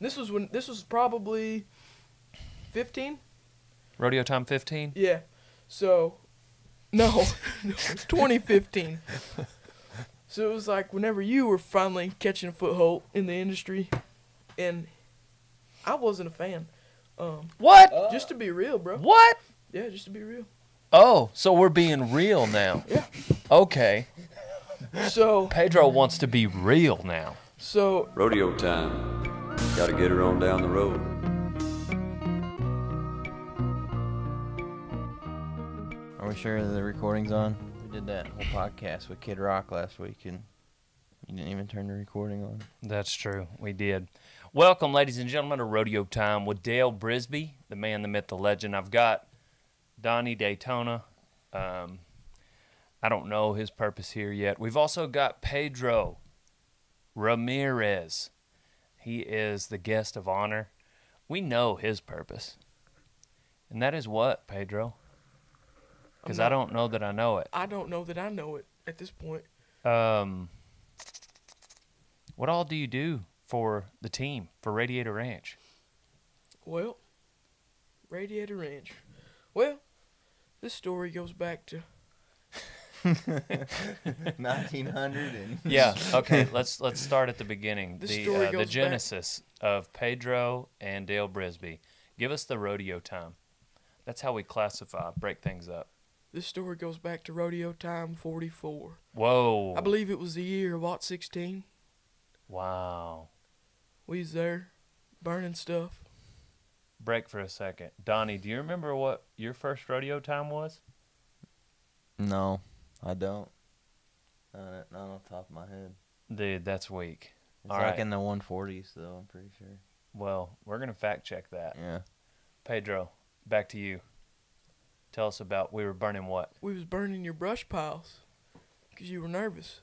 This was probably 15. Rodeo Time 15? Yeah. So, no, 2015. So it was like whenever you were finally catching a foothold in the industry, and I wasn't a fan. What? Just to be real, bro. What? Yeah, just to be real. Oh, so we're being real now. Yeah. Okay. So Pedro wants to be real now. So Rodeo time. Gotta get her on down the road. Are we sure the recording's on? We did that whole podcast with Kid Rock last week, and you didn't even turn the recording on. That's true. We did. Welcome, ladies and gentlemen, to Rodeo Time with Dale Brisby, the man, the myth, the legend. I've got Donnie Daytona. I don't know his purpose here yet. We've also got Pedro Ramirez. He is the guest of honor. We know his purpose. And that is what, Pedro? Because I don't know that I know it. I don't know that I know it at this point. What all do you do for the team, for Radiator Ranch? Well, Radiator Ranch. Well, this story goes back to 1900 and Yeah, okay, let's start at the beginning. This story The goes genesis of Pedro and Dale Brisby. Give us the rodeo time. That's how we classify, break things up. This story goes back to Rodeo Time 44. Whoa. I believe it was the year of Lot 16. Wow. We was there, burning stuff. Break for a second. Donnie, do you remember what your first rodeo time was? No, I don't. Not on the top of my head. Dude, that's weak. It's All like right. in the 140s, though, I'm pretty sure. Well, we're going to fact check that. Yeah. Pedro, back to you. Tell us about, we were burning what? We was burning your brush piles because you were nervous.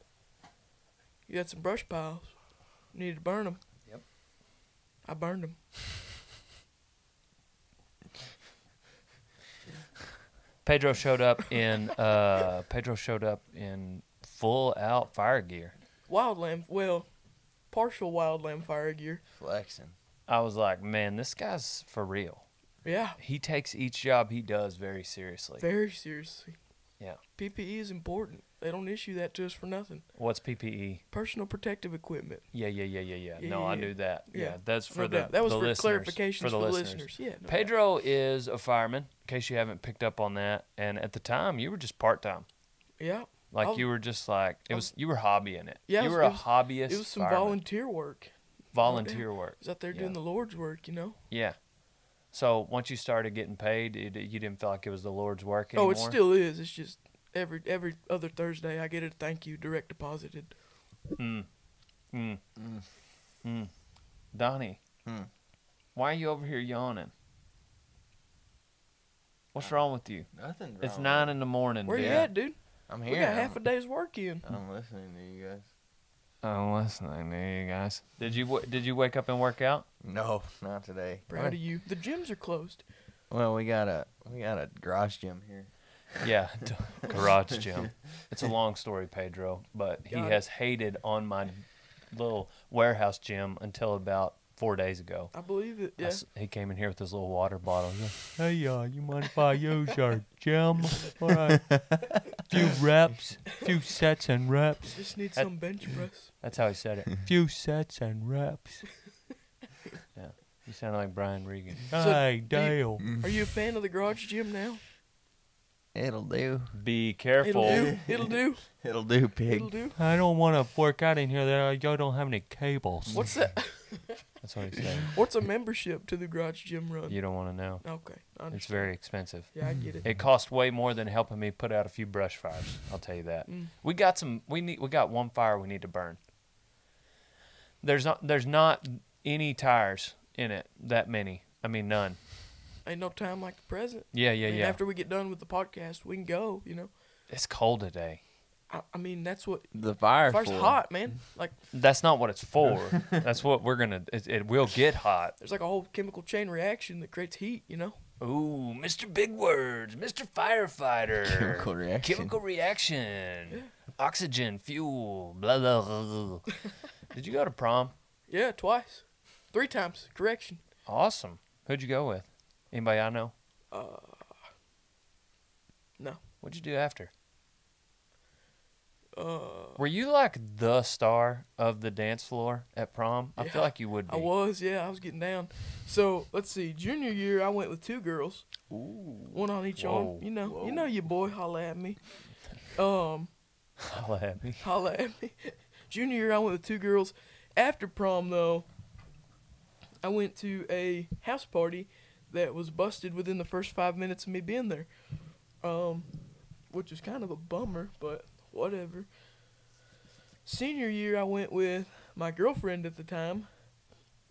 You had some brush piles. You needed to burn them. Yep. I burned them. Pedro showed up in full out fire gear. Partial wildland fire gear. Flexing. I was like, man, this guy's for real. Yeah, He takes each job he does very seriously. very seriously. Yeah. PPE is important. They don't issue that to us for nothing. What's PPE? Personal protective equipment. Yeah. Yeah, No, I yeah. knew that. Yeah, Yeah. that's for No the doubt. That was the for listeners, clarification for the listeners. listeners. Yeah. no doubt. Pedro is a fireman, in case you haven't picked up on that. And at the time, you were just part-time. Yeah. Like, I was- you were just like, you were hobbying it. Yeah, you it were a was- hobbyist It was some fireman. volunteer work. Volunteer work. I was out there Yeah. doing the Lord's work, you know. Yeah. So once you started getting paid, you didn't feel like it was the Lord's work anymore? Oh, it still is. It's just every other Thursday I get a thank you direct deposited. Donnie, Hmm. why are you over here yawning? What's wrong with you? Nothing. It's 9 in the morning, Where dude. you at, dude? I'm We here. got half a day's work in. I'm listening to you guys. Oh, listening to you guys. Did you wake up and work out? No, not today. Proud of you. The gyms are closed. Well, we got a garage gym here. Yeah, garage gym. It's a long story, Pedro, but he Got it. has hated on my little warehouse gym until about 4 days ago. I believe it. Yeah. He came in here with his little water bottle. He's like, hey, you mind if I use your gym? All right. Few reps, few sets and reps. Just need some bench press. That's how he said it. Few sets and reps. Yeah. You sound like Brian Regan. Hey, Dale. Are you a fan of the garage gym now? It'll do. Be careful. It'll do. It'll do, pig. It'll do. I don't want to work out in here. Y'all don't have any cables. What's that? That's what he said. What's a membership to the garage gym run? You don't want to know. Okay. I It's understand. very expensive. Yeah, I get it. It costs way more than helping me put out a few brush fires. I'll tell you that. We got one fire we need to burn. There's not any tires in it. That many. I mean, none. Ain't no time like the present. Yeah. I mean, after we get done with the podcast, we can go, you know. It's cold today. I mean, that's what. The fire's Fire's hot, man. Like, That's not what it's for. That's what we're gonna. It will get hot. there's like a whole chemical chain reaction that creates heat, you know. Ooh, Mr. Big Words, Mr. Firefighter. Chemical reaction. Chemical reaction. Oxygen, fuel, blah, blah, blah. Did you go to prom? Yeah, twice. 3 times. Correction. Awesome. Who'd you go with? Anybody I know? No. What'd you do after? Uh, Were you like the star of the dance floor at prom? I Yeah, feel like you would be. I was, yeah, I was getting down. So let's see. Junior year, I went with 2 girls, Ooh. one on each Whoa, arm. You know, whoa. your boy, holla at me. Holla at me. Holla at me. Junior year, I went with 2 girls. After prom, though, I went to a house party that was busted within the first 5 minutes of me being there, which is kind of a bummer, but whatever. Senior year, I went with my girlfriend at the time,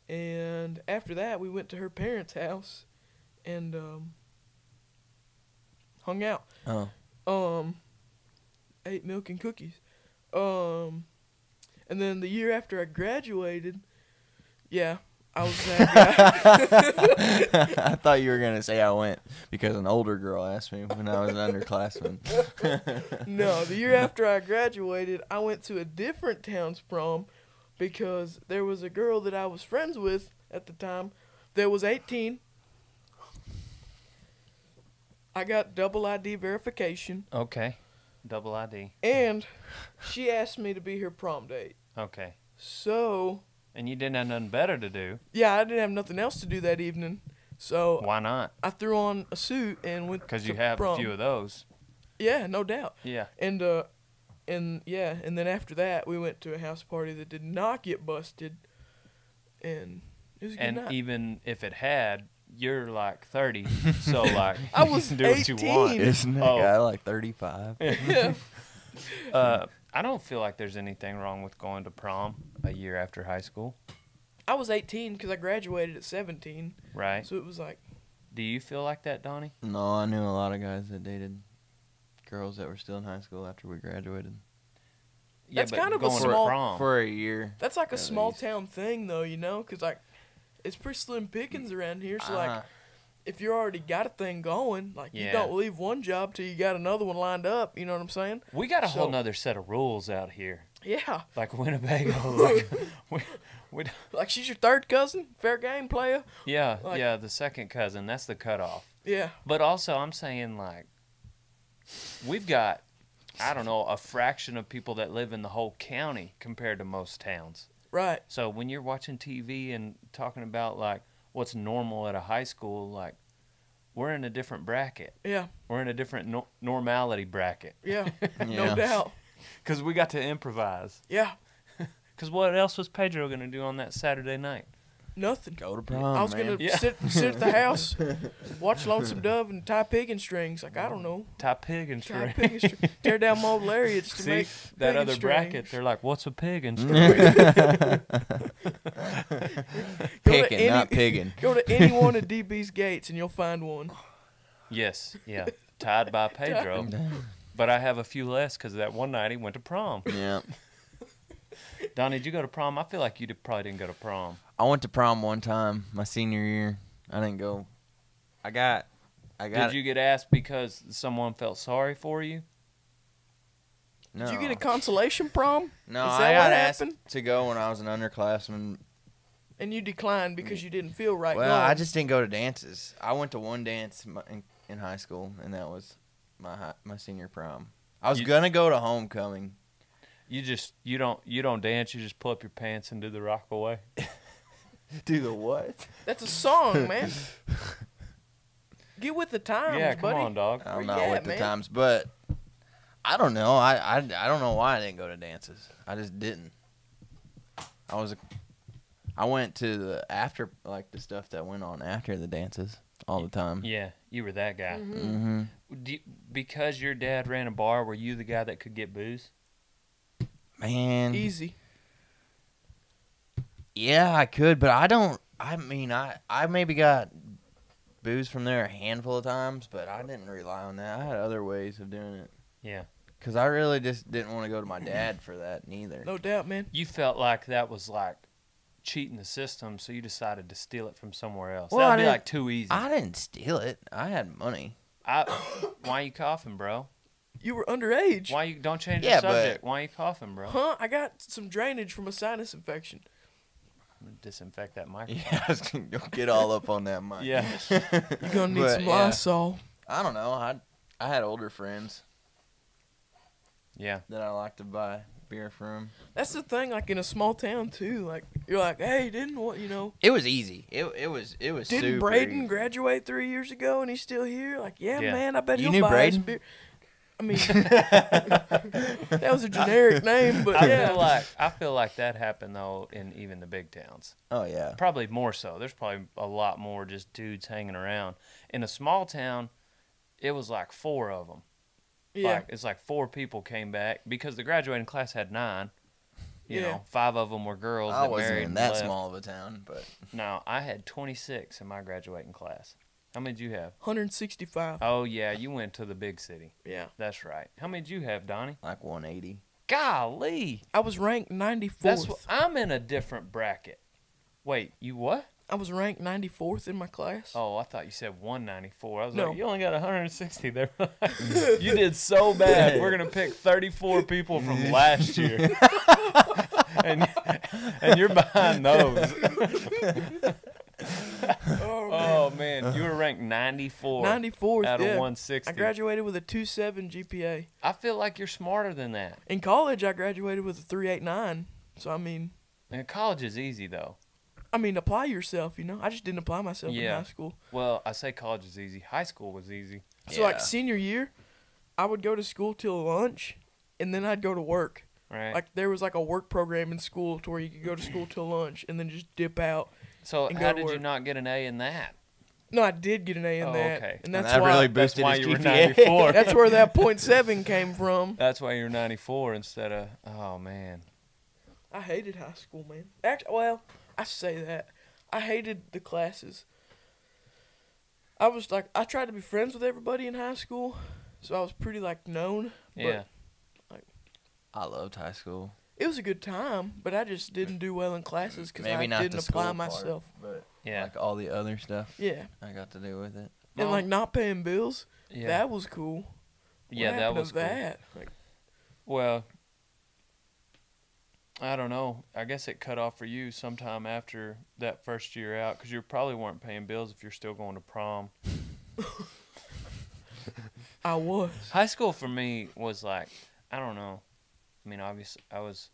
and after that, we went to her parents' house and hung out. Oh. Ate milk and cookies. And then the year after I graduated, yeah, I was that guy. I thought you were gonna say I went because an older girl asked me when I was an underclassman. No, the year after I graduated, I went to a different town's prom because there was a girl that I was friends with at the time that was 18. I got double ID verification, Okay. Double ID. and she asked me to be her prom date. Okay. So, And you didn't have nothing better to do. yeah, I didn't have nothing else to do that evening. So Why not? I threw on a suit and went Because to you have prom. a few of those. Yeah, no doubt. Yeah. And yeah, and then after that, we went to a house party that did not get busted, and it was a good And night. even if it had, you're like 30, so like I you was can do what you 18. want. Isn't that Oh. guy like 35? Yeah. I don't feel like there's anything wrong with going to prom a year after high school, I was 18 because I graduated at 17, right? so it was like, Do you feel like that, Donnie? No, I knew a lot of guys that dated girls that were still in high school after we graduated. That's kind of a going to small- prom. For a year. that's like a At small least. town thing though, you know, because like, it's pretty slim pickings around here. So like, Uh, if you already got a thing going, like you Yeah. don't leave one job till you got another one lined up. You know what I'm saying? We got a whole So- nother set of rules out here, Yeah. like Winnebago. Like, we, Like she's your third cousin, fair game player. yeah, Like- yeah, the second cousin. That's the cutoff. Yeah. But also, I'm saying like, we've got, I don't know, a fraction of people that live in the whole county compared to most towns. Right. So when you're watching TV and talking about like what's normal at a high school, like we're in a different bracket. Yeah. We're in a different normality bracket Yeah. No Yeah. doubt. because we got to improvise. Yeah. Because what else was Pedro going to do on that Saturday night? Nothing. Go to prom, I was man. gonna Yeah. sit at the house, watch Lonesome Dove, and tie pig and strings. Like I don't know, Tie pig and tie string. pig and string, tear down mold lariats to See, make that pig and other bracket, strings. they're like, what's a pig and string? Picking, any- not pigging. Go to any one of DB's gates and you'll find one. Yes, yeah. Tied by Pedro. But I have a few less because that one night he went to prom. Yeah. Donnie, did you go to prom? I feel like you probably didn't go to prom. I went to prom one time, my senior year. I didn't go. I got. Did you get asked because someone felt sorry for you? No. Did you get a consolation prom? No, Is I that got what asked happened? to go when I was an underclassman. And you declined because you didn't feel right. Well, going. I just didn't go to dances. I went to one dance in high school, and that was my senior prom. I was You- gonna go to homecoming. You don't dance. You just pull up your pants and do the rock away. Do the what? That's a song, man. Get with the times, Yeah, come buddy. on, dog. I'm Where not you with at, the man? times, but I don't know. I don't know why I didn't go to dances. I just didn't. I went to the after, like the stuff that went on after the dances all the time. Yeah, you were that guy. Mm-hmm. Because your dad ran a bar, were you the guy that could get booze? Man, Easy. yeah, I could, but I don't. I mean, I maybe got booze from there a handful of times, but I didn't rely on that. I had other ways of doing it. Yeah. Because I really just didn't want to go to my dad for that neither. No doubt, man. You felt like that was like cheating the system, so you decided to steal it from somewhere else. Well, I That'd be didn't- like too easy. I didn't steal it. I had money. Why you coughing, bro? You were underage. Why you don't change Yeah, the but- subject? Why you coughing, bro? Huh? I got some drainage from a sinus infection. I'm gonna disinfect that microphone. Yeah, I was gonna go get all up on that mic. Yeah. You're gonna need But, some yeah. Lysol. I don't know. I had older friends Yeah. that I liked to buy beer from. That's the thing, like in a small town too. Like you're like, hey, didn't what you know? It was easy. It was Didn't super Braden easy. graduate 3 years ago and he's still here? Like, yeah, Yeah. man, I bet You he'll knew buy us Braden? beer. I mean, that was a generic name, but I feel like that happened though in even the big towns. Oh yeah. Probably more so. There's probably a lot more just dudes hanging around. In a small town, it was like 4 of them. yeah, Like, it's like 4 people came back because the graduating class had 9. You Yeah. know, 5 of them were girls I that wasn't married in and that left. small of a town, but No, I had 26 in my graduating class. How many did you have? 165. Oh yeah, you went to the big city. Yeah, That's right. How many did you have, Donnie? like 180. Golly, I was ranked 94th. that's what, I'm in a different bracket. Wait, you what? I was ranked 94th in my class. Oh, I thought you said 194. I was No. like, you only got 160 there. You did so bad. We're gonna pick 34 people from last year, and you're behind those. Oh man, you were ranked 94. 94th. out of yeah. 160. I graduated with a 2.7 GPA. I feel like you're smarter than that. In college, I graduated with a 3.89. So I mean, And college is easy though. apply yourself. You know, I just didn't apply myself in Yeah. high school. Well, I say college is easy. High school was easy. So like Yeah. senior year, I would go to school till lunch, and then I'd go to work. Right. Like there was like a work program in school to where you could go to school till lunch and then just dip out. so and how go to did you work. not get an A in that? No, I did get an A in Oh, that, okay. and And that's that why really That's boosted why his you were GPA. 94. that's where that 0.7 came from. That's why you're 94 instead of. Oh man. I hated high school, man. Actually, well, I say that I hated the classes. I was like, I tried to be friends with everybody in high school, so I was pretty like known. Yeah. I loved high school. It was a good time, but I just didn't do well in classes because Maybe I not didn't the apply school myself. part, but Yeah. like all the other stuff Yeah, I got to do with it. and Well, like not paying bills. Yeah. That was cool. Yeah, What that happened was to cool. that. Like, Well, I don't know. I guess it cut off for you sometime after that first year out because you probably weren't paying bills if you're still going to prom. I was. High school for me was like, I don't know. I mean, obviously, I was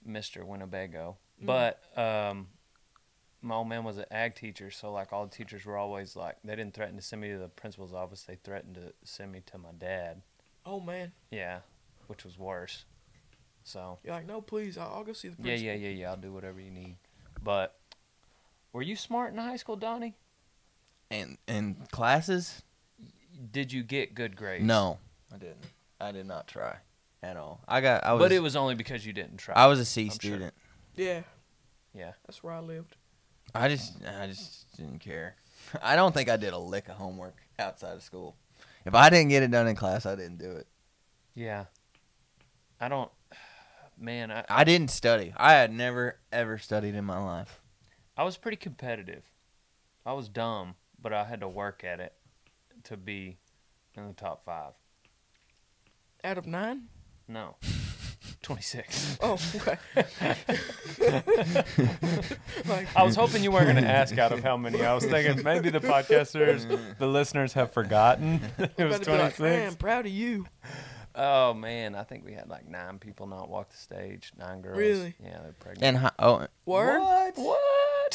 Mr. Winnebago, but my old man was an ag teacher, so like all the teachers were always like, they didn't threaten to send me to the principal's office. They threatened to send me to my dad. Oh man, Yeah, which was worse. So you're like, no, please, I'll go see the yeah, principal. yeah. I'll do whatever you need. But were you smart in high school, Donnie? And classes? Did you get good grades? No, I didn't. I did not try at all. I was. But it was only because you didn't try. I was a C I'm sure. student. Yeah, Yeah. that's where I lived. I just didn't care. I don't think I did a lick of homework outside of school. If I didn't get it done in class, I didn't do it. Yeah. I don't. Man, I didn't study. I had never ever studied in my life. I was pretty competitive. I was dumb, but I had to work at it to be in the top 5. Out of 9? No. 26. Oh, okay. Like, I was hoping you weren't going to ask out of how many. I was thinking maybe the podcasters, the listeners have forgotten it was about to be like, 26. man, proud of you. Oh, man. I think we had like 9 people not walk the stage. 9 girls. Really? Yeah, they're pregnant. And Word? What?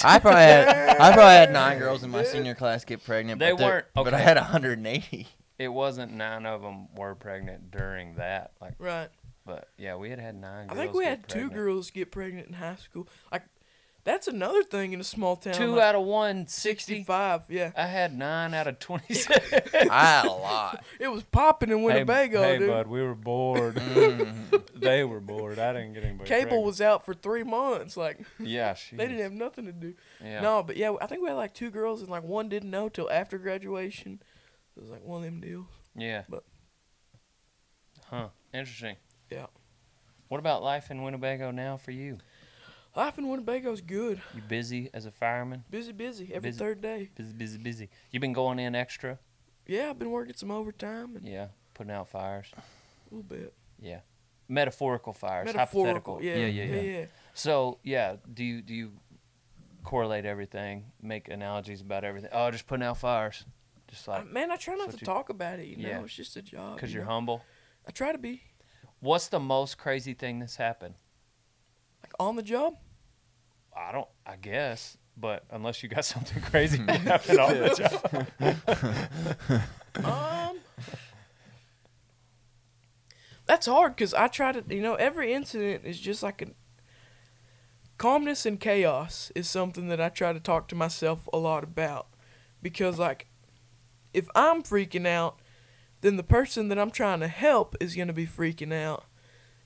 I probably had 9 girls in my senior class get pregnant. They but they're- weren't- But I okay. had 180. It wasn't 9 of them were pregnant during that. Like, Right. but yeah, we had 9 girls. I think we get had 2 pregnant. girls get pregnant in high school. Like, that's another thing in a small town. 2 like out of 160. 65, yeah. I had 9 out of 26. I had a lot. It was popping in Winnebago, hey, dude. bud, we were bored. They were bored. I didn't get anybody. Cable pregnant. was out for 3 months. Like, Yeah, they didn't have nothing to do. Yeah. No, but yeah, I think we had like 2 girls, and like one didn't know till after graduation. It was like one of them deals. Yeah. But- Huh. Interesting. Yeah. What about life in Winnebago now for you? Life in Winnebago's good. You busy as a fireman? Busy every Busy. third day. Busy. You been going in extra? Yeah, I've been working some overtime and Yeah. Putting out fires? a little bit. Yeah. Metaphorical fires. Metaphorical, Hypothetical. yeah. Yeah. So, yeah, do you correlate everything, make analogies about everything. Oh, just putting out fires. Just like, Man, I try not what to you- talk about it. You know, Yeah. it's just a job. because you you're know? humble. I try to be What's the most crazy thing that's happened? like on the job. I guess, but unless you got something crazy happen on the job. That's hard because I try to, every incident is just like calmness and chaos is something that I try to talk to myself a lot about. Because, like, if I'm freaking out, then the person that I'm trying to help is going to be freaking out.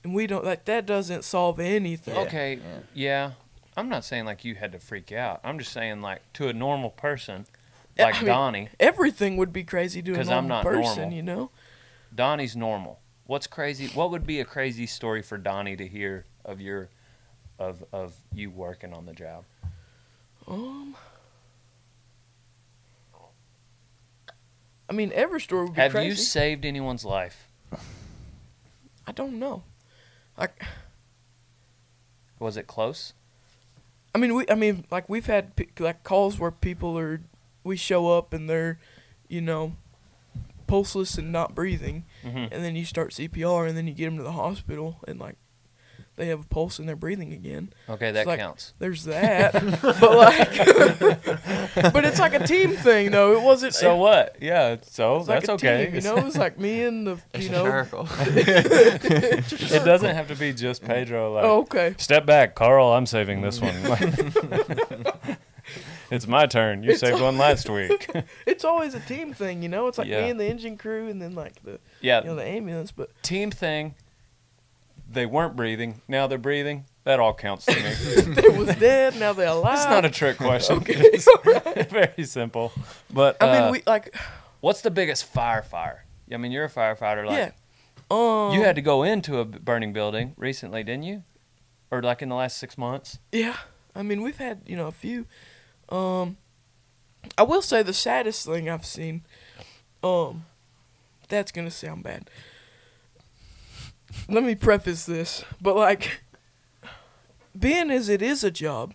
And we don't, like, that doesn't solve anything. Okay, yeah. I'm not saying like you had to freak out. I'm just saying like to a normal person, Yeah, like I mean, Donnie. Everything would be crazy to a 'Cause normal I'm not person, normal. you know? Donnie's normal. What's crazy? What would be a crazy story for Donnie to hear of of you working on the job? I mean, every story would be Have crazy. you saved anyone's life? I don't know. Like, Was it close? like we've had like calls where we show up and they're, pulseless and not breathing, Mhm. and then you start CPR and then you get them to the hospital and like they have a pulse and they're breathing again. Okay, that like- counts. There's that, but like, but it's like a team thing though. It wasn't. So what? Yeah, so It's like that's a okay. team, it's like me and the, It's you a know. circle. It doesn't have to be just Pedro. Like, Oh, okay. step back, Carl. I'm saving this one. It's my turn. You It's saved one last week. It's always a team thing, It's like Yeah. me and the engine crew, and then like the Yeah, the ambulance. But team thing. They weren't breathing. Now they're breathing. That all counts to me. they was dead. Now they're alive. It's not a trick question. Okay, It's very simple. But I mean, we like. what's the biggest fire? I mean, you're a firefighter. Like, Yeah. you had to go into a burning building recently, didn't you? Or like in the last 6 months? Yeah. I mean, we've had a few. I will say the saddest thing I've seen. That's gonna sound bad. Let me preface this, but like, being as it is a job,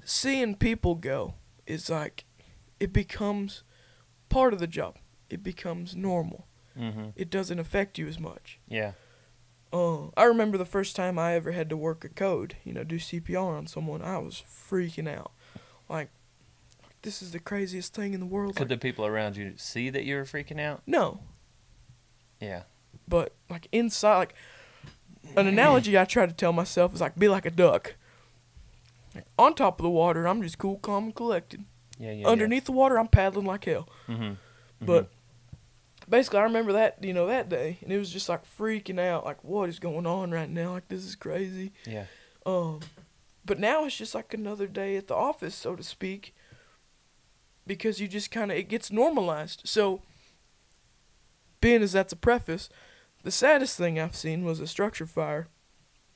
seeing people go is like, it becomes part of the job. It becomes normal. Mm-hmm. It doesn't affect you as much. Yeah. I remember the first time I ever had to work a code, do CPR on someone. I was freaking out. Like, this is the craziest thing in the world. Could the Like, people around you see that you were freaking out? no, Yeah. but like inside, like an analogy I try to tell myself is like, be like a duck. Like, on top of the water, I'm just cool, calm, and collected. Yeah. Underneath the water, I'm paddling like hell. Mm-hmm. But basically, I remember that, that day, and it was just like freaking out, like, what is going on right now? Like, this is crazy. Yeah. But now it's just like another day at the office, so to speak, because you just it gets normalized. So, being as that's a preface, the saddest thing I've seen was a structure fire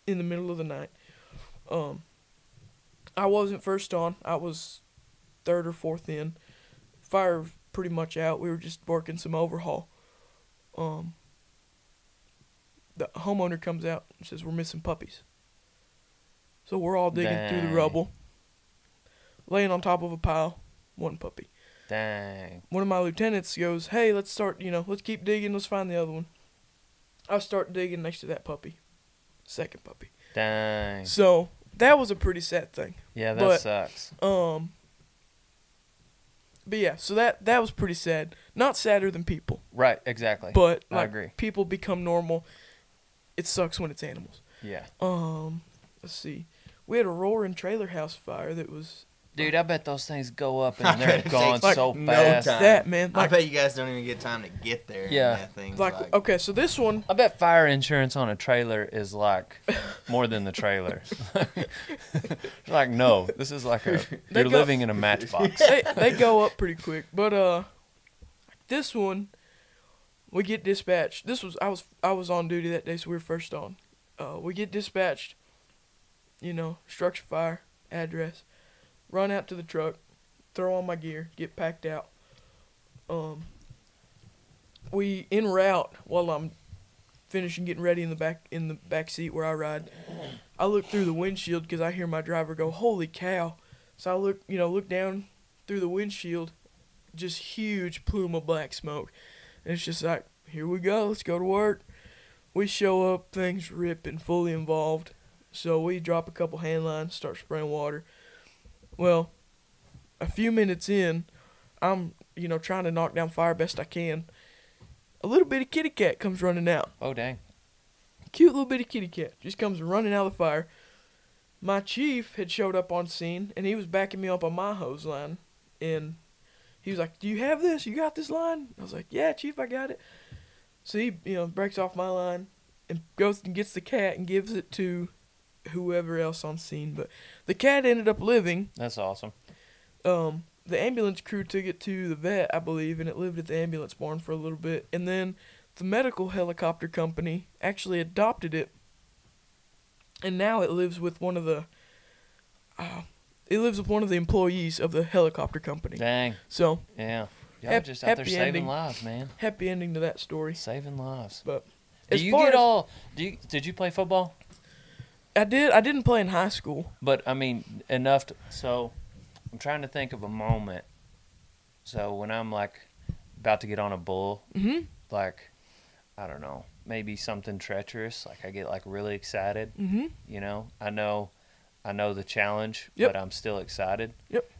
in the middle of the night. I wasn't first on. I was third or fourth in. Fire was pretty much out. We were just working some overhaul. The homeowner comes out and says, we're missing puppies. So we're all digging through the Dang. rubble, laying on top of a pile, one puppy. Dang. One of my lieutenants goes, hey, let's start, let's keep digging, let's find the other one. I start digging next to that puppy. Second puppy. Dang. So, that was a pretty sad thing. Yeah, that But- sucks. But yeah, so that was pretty sad. Not sadder than people, Right, exactly. but I like agree. people become normal. It sucks when it's animals. Yeah. Let's see. We had a roaring trailer house fire that was Dude, I bet those things go up I and they're bet it gone takes, so no fast. time. that, man. I Like, bet you guys don't even get time to get there. Yeah. And that thing's like okay, so this one, I bet fire insurance on a trailer is like more than the trailer. Like, no, this is like They you're go- living in a matchbox. they go up pretty quick. But this one, we get dispatched. I was on duty that day, so we were first on. We get dispatched. Structure fire, address, run out to the truck, throw on my gear, get packed out. We en route while I'm finishing getting ready in the back seat where I ride. I look through the windshield because I hear my driver go, "Holy cow!" So I look down through the windshield, just huge plume of black smoke, and it's just like, here we go, let's go to work. We show up, things ripping, fully involved. So we drop a couple hand lines, start spraying water. Well, a few minutes in, I'm, trying to knock down fire best I can. A little bitty kitty cat comes running out. Oh, dang. Cute little bitty kitty cat just comes running out of the fire. My chief had showed up on scene, and he was backing me up on my hose line. And he was like, "Do you have this? You got this line?" I was like, "Yeah, chief, I got it." So he, breaks off my line and goes and gets the cat and gives it to whoever else on scene. But the cat ended up living. That's awesome. The ambulance crew took it to the vet, I believe, and it lived at the ambulance barn for a little bit. And then the medical helicopter company actually adopted it, and now it lives with one of the employees of the helicopter company. Dang. So Yeah. Y'all just out there happy saving ending. lives, man. happy ending to that story. Saving lives. But Do as you far get as- all? Did you play football? I didn't play in high school. But I mean, enough. So I'm trying to think of a moment. So when I'm like about to get on a bull, Mhm. like I don't know, maybe something treacherous. Like I get like really excited. Mhm. I know the challenge, Yep. but I'm still excited. Yep.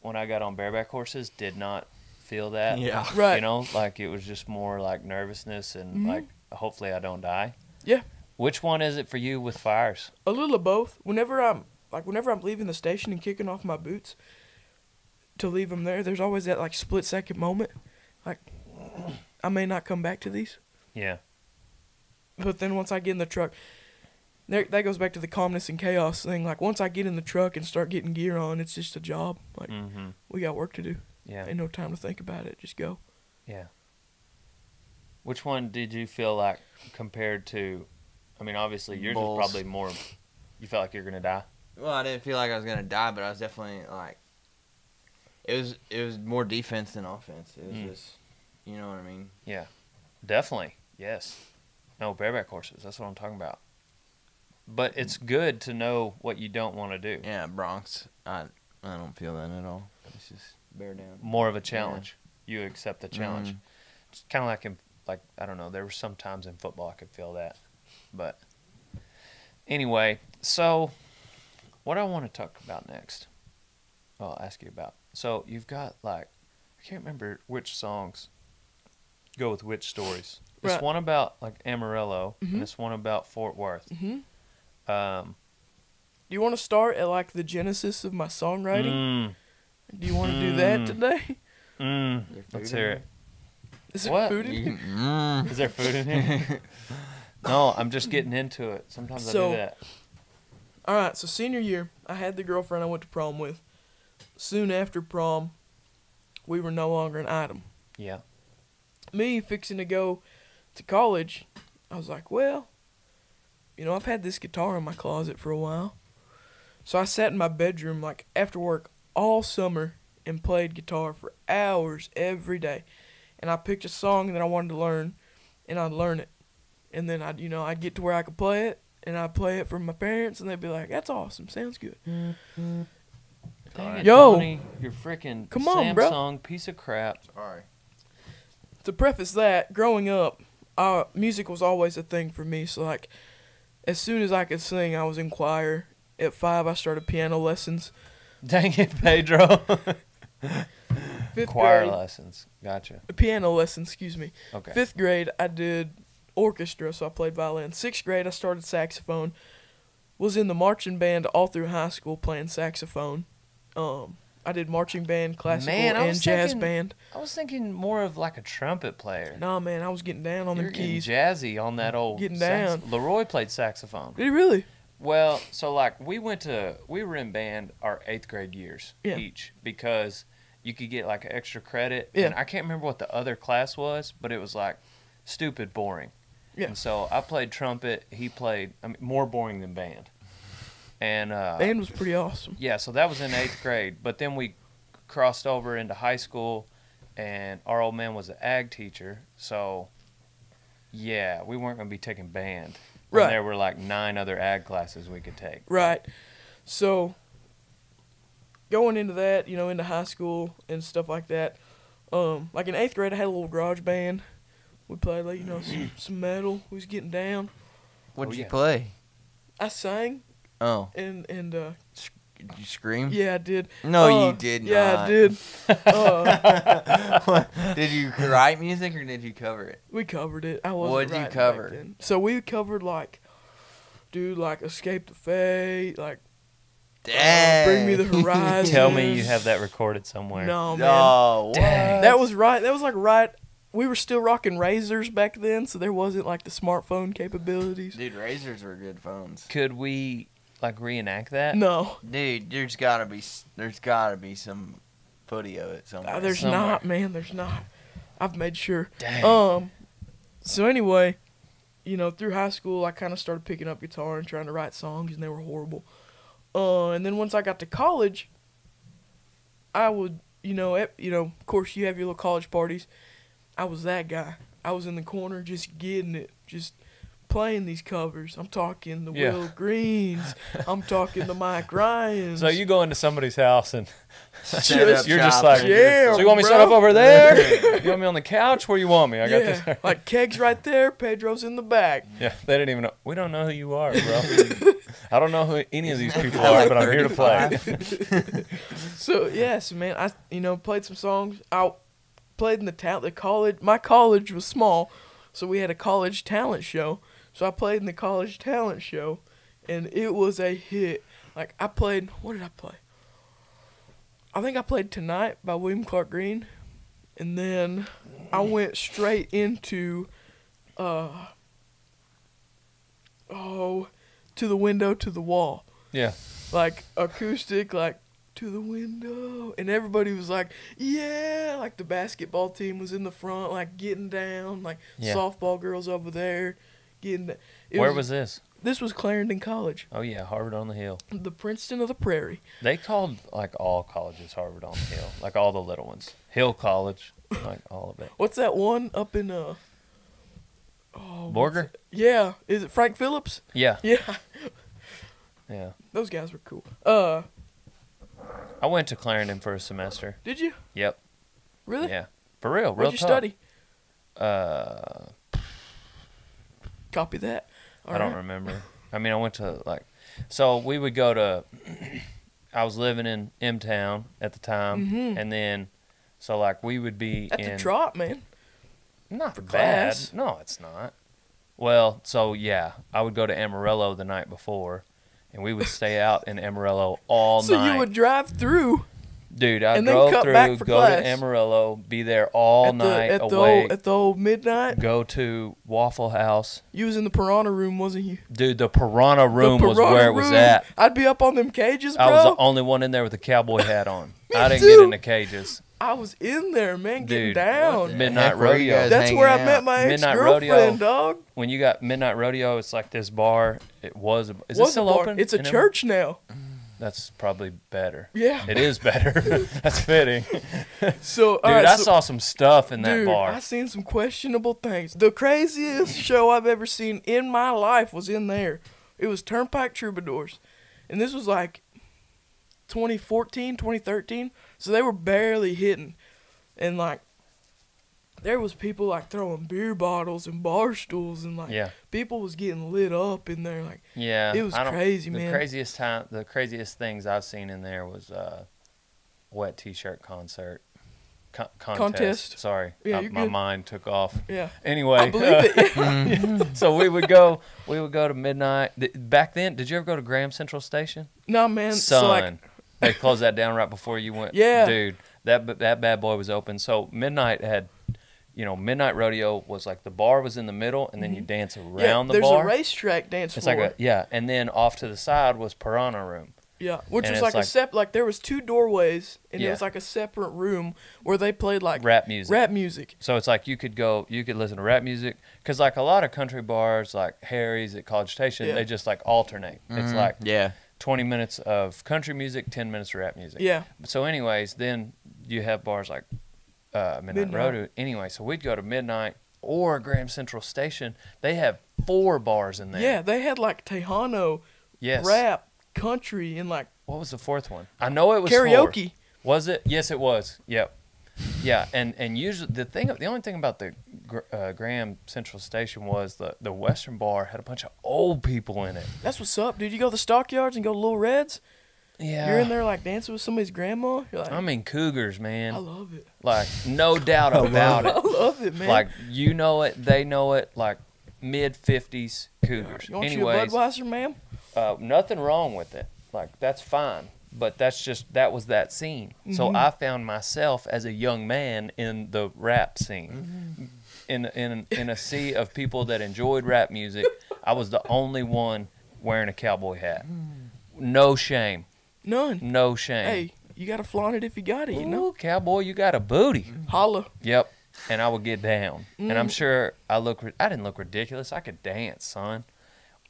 When I got on bareback horses, did not feel that. Yeah. Right. Like it was just more like nervousness and Mhm. like hopefully I don't die. Yeah. Which one is it for you with fires? A little of both. Whenever I'm leaving the station and kicking off my boots to leave them there, there's always that like split second moment, like I may not come back to these. Yeah. But then once I get in the truck, that goes back to the calmness and chaos thing. Like once I get in the truck and start getting gear on, it's just a job. Like Mm-hmm. we got work to do. Yeah. Ain't no time to think about it. Just go. Yeah. Which one did you feel like compared to? I mean, obviously yours Bulls. was probably more. You felt like you're gonna die. Well, I didn't feel like I was gonna die, but I was definitely like, it was more defense than offense. It was just, you know what I mean. Yeah. Definitely. Yes. No, bareback horses. That's what I'm talking about. But it's good to know what you don't want to do. Yeah, Bronx. I don't feel that at all. It's just bear down. More of a challenge. You accept the challenge. Mhm. It's kind of like I don't know. There were some times in football I could feel that, but anyway. So, what I want to talk about next, I'll ask you about. So you've got like I can't remember which songs go with which stories. This Right. one about like Amarillo, Mhm. and this one about Fort Worth. Mm-hmm. Um, Do you want to start at like the genesis of my songwriting? mm, Do you want to do that Mm. today? let's hear it. Is there What? food in here? Is there food in here? No, I'm just getting into it. Sometimes I So- do that. All right, so senior year, I had the girlfriend I went to prom with. Soon after prom, we were no longer an item. Yeah. Me fixing to go to college, I was like, well, I've had this guitar in my closet for a while. So I sat in my bedroom like after work all summer and played guitar for hours every day. And I picked a song that I wanted to learn, and I'd learn it. And then I'd get to where I could play it, and I'd play it for my parents, and they'd be like, "That's awesome, sounds good." Dang it, Yo. Tony, you're freaking Come on, bro. Samsung piece of crap. Sorry. To preface that, growing up, music was always a thing for me. So like, as soon as I could sing, I was in choir. At 5, I started piano lessons. Dang it, Pedro. 5th Choir grade, lessons. Gotcha. piano lessons, excuse me. Okay. 5th grade, I did orchestra, so I played violin. 6th grade, I started saxophone. Was in the marching band all through high school playing saxophone. I did marching band, classical, Man, I was and jazz thinking- band. I was thinking more of like a trumpet player. Nah, man, I was getting down on You're them getting keys. jazzy on that old Getting down. Leroy played saxophone. Did he really? Well, so like we were in band our 8th grade years Yeah. each because you could get like extra credit. Yeah. And I can't remember what the other class was, but it was like stupid boring. Yeah. And so I played trumpet. He played more boring than band. And Band was pretty awesome. yeah, so that was in 8th grade. But then we crossed over into high school, and our old man was an ag teacher. So Yeah, we weren't going to be taking band. Right. And there were like 9 other ag classes we could take. Right. So going into that, into high school and stuff like that, like in 8th grade, I had a little garage band. We played like some metal. We was getting down. What'd you yeah. play? I sang Oh, and did you scream? yeah, I did. No, you did Yeah, not. I did. Did you write music or did you cover it? We covered it. I wasn't What'd you writing back cover? then. So we covered like Escape the Fate, like Bring Me the Horizon. Tell me you have that recorded somewhere. No, man. No, what? That was right. That was like right. We were still rocking Razors back then, so there wasn't like the smartphone capabilities. Dude, Razors were good phones. Could we like reenact that? No, Dude, there's gotta be some footy of it somewhere. there's Somewhere. not, man. There's not. I've made sure. Dang. So anyway, through high school, I kind of started picking up guitar and trying to write songs, and they were horrible. And then once I got to college, I would, of course, you have your little college parties. I was that guy. I was in the corner just getting it, just playing these covers. I'm talking the Yeah. Will Greens. I'm talking the Mike Ryans. So you go into somebody's house and Set up you're just shop like, and Yeah, so you want me to set bro. up over there? You want me on the couch? Where you want me? I got yeah, this. like Keg's right there, Pedro's in the back. Yeah, they didn't even know. We don't know who you are, bro. I don't know who any of these people I are, like but I'm here to play. 35. So yes, man, I played some songs. I played in the college. My college was small, so we had a college talent show. So I played in the college talent show, and it was a hit. Like I played. What did I play? I think I played Tonight by William Clark Green, and then I went straight into, To the Window, to the Wall. Yeah. Like acoustic, like to the window, and everybody was like, yeah, like the basketball team was in the front, like getting down, like Yeah. softball girls over there getting down. Where was this? This was Clarendon College, Oh yeah, Harvard on the Hill. the Princeton of the Prairie. They called like all colleges Harvard on the Hill, like all the little ones. Hill College, like all of it. What's that one up in what's Borger? it? Yeah, is it Frank Phillips? Yeah, Yeah, yeah. those guys were cool. I went to Clarendon for a semester. Did you Yep. really? Yeah. For real. Real Where'd you talk. study? Uh, Copy that. I don't remember. I mean, I went to so we would go to. I was living in M-Town at the time, Mhm. and then, so like we would be At in. the drop, man. Not for bad. class. No, it's not. Well, so yeah, I would go to Amarillo the night before, and we would stay out in Amarillo all So night. you would drive through Dude, I and then drove cut through, back for go class. to Amarillo, be there all night awake, at the old midnight. go to Waffle House. You was in the piranha room, wasn't you? Dude, the Piranha Room The was piranha where it was room. at. I'd be up on them cages, bro. I was the only one in there with a cowboy hat on. I didn't too. get in the cages. I was in there, man, getting Dude, down. Midnight Heck, where you Rodeo. guys That's where I hanging met out? my Midnight ex-girlfriend, Rodeo. dog. When you got Midnight Rodeo, it's like this bar. It was. Is it Was still a bar. open? It's a in church now. That's probably better. Yeah. It is better. That's fitting. So, Dude, alright, I so- saw some stuff in that Dude, bar. I seen some questionable things. The craziest show I've ever seen in my life was in there. It was Turnpike Troubadours. And this was like 2014, 2013. So they were barely hitting. And like there was people like throwing beer bottles and bar stools and like Yeah. people was getting lit up in there like Yeah. it was I don't- crazy, man. The craziest things I've seen in there was wet t-shirt concert. Contest. Sorry. Yeah, you're my good. mind took off. Yeah. Anyway. I believe it. Yeah. So we would go to midnight. Back then, did you ever go to Graham Central Station? No, man. Son. So like They closed that down right before you went. Yeah. Dude, that bad boy was open. So midnight had, Midnight Rodeo was like the bar was in the middle, and then you dance around the there's bar. a racetrack dance It's floor. like and then off to the side was Piranha Room. Yeah, which And was it's like a like there was two doorways and Yeah. it was like a separate room where they played like Rap music. Rap music. So it's like you could listen to rap music, because like a lot of country bars like Harry's at College Station, Yeah. they just like alternate. It's like Yeah. 20 minutes of country music, 10 minutes of rap music. Yeah. So anyways, then you have bars like Midnight Midnight. Rodeo. Anyway, so we'd go to midnight, or Graham Central Station, they have 4 bars in there. Yeah, they had like Tejano, Yes. rap, country, and like What was the 4th one? I know it was karaoke. 4. Was it? Yes, it was. Yep. Yeah, and usually the only thing about the Graham Central Station was the Western bar had a bunch of old people in it. That's what's up, dude. You go to the stockyards and go to Little Reds. Yeah. You're in there like dancing with somebody's grandma. You're like, I mean, cougars, man. I love it. Like, no doubt about I it. love it, man. Like, you know it, they know it. Like, mid-50s cougars. you want Anyways, you a Budweiser, ma'am? nothing wrong with it. Like, that's fine. But that was that scene. So I found myself as a young man in the rap scene. In a sea of people that enjoyed rap music, I was the only one wearing a cowboy hat. No shame. None. No shame. Hey, you gotta flaunt it if you got it, you know? Ooh, cowboy, you got a booty. Holla. Yep. And I would get down. And I'm sure I didn't look ridiculous. I could dance, son.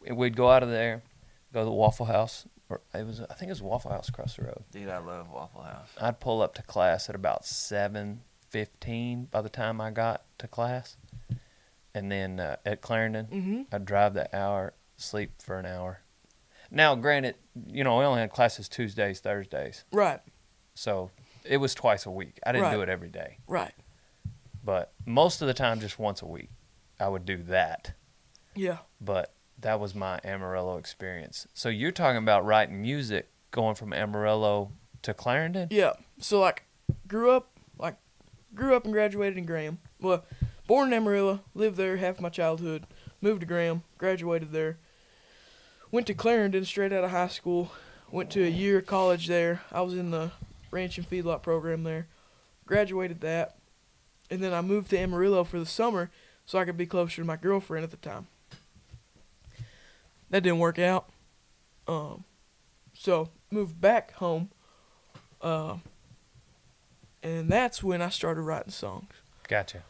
We'd go out of there, go to the Waffle House. I think it was Waffle House across the road. Dude, I love Waffle House. I'd pull up to class at about 7:15 by the time I got to class. And then at Clarendon, I'd drive that hour, sleep for an hour. Now, granted, we only had classes Tuesdays, Thursdays. Right, So it was twice a week. I didn't Right. do it every day. right. But most of the time, just once a week, I would do that. Yeah. But that was my Amarillo experience. So you're talking about writing music going from Amarillo to Clarendon? Yeah. So like grew up and graduated in Graham. Well, born in Amarillo, lived there half my childhood, moved to Graham, graduated there. Went to Clarendon straight out of high school. Went to a year of college there. I was in the ranch and feedlot program there. Graduated that. And then I moved to Amarillo for the summer so I could be closer to my girlfriend at the time. That didn't work out. So moved back home. And that's when I started writing songs. Gotcha.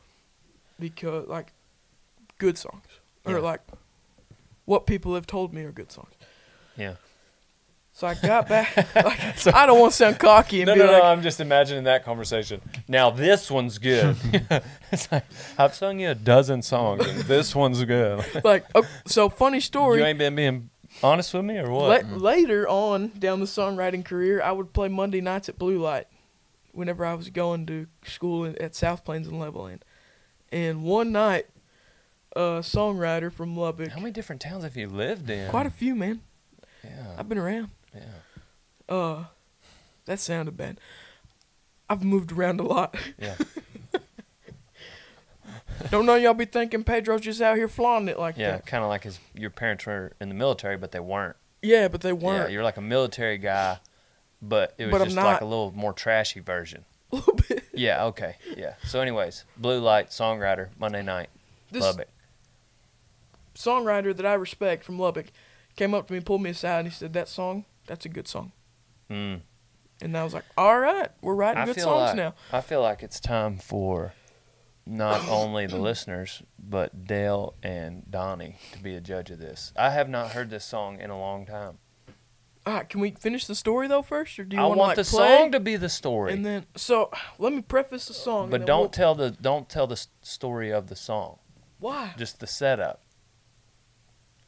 Because, like, good songs. Or, Yeah. like, what people have told me are good songs. Yeah. So I got back. Like, I don't want to sound cocky and be like, I'm just imagining that conversation. Now, this one's good. It's like, I've sung you a dozen songs, and this one's good. so funny story. You ain't been being honest with me, or what? Later on down the songwriting career, I would play Monday nights at Blue Light whenever I was going to school at South Plains and Levelland. And one night, a songwriter from Lubbock. How many different towns have you lived in? Quite a few, man. Yeah. I've been around. Yeah. That sounded bad. I've moved around a lot. Yeah. Don't know y'all be thinking Pedro's just out here flaunting it like Yeah. that. Kind of like your parents were in the military, but they weren't. Yeah, but they Yeah. weren't. You're like a military guy, but it was But I'm just not. like a little more trashy version. A little bit. Yeah. Okay. Yeah. So, anyways, Blue Light songwriter, Monday night, This Lubbock. songwriter that I respect from Lubbock came up to me, pulled me aside, and he said, "That song, that's a good song." Mm. And I was like, "All right, we're writing good songs now." I feel like it's time for not only the listeners, but Dale and Donnie to be a judge of this. I have not heard this song in a long time. All right, can we finish the story though first, or do you I want want like, the play? song to be the story, And then, so let me preface the song. but and then don't tell the story of the song. Why? Just the setup.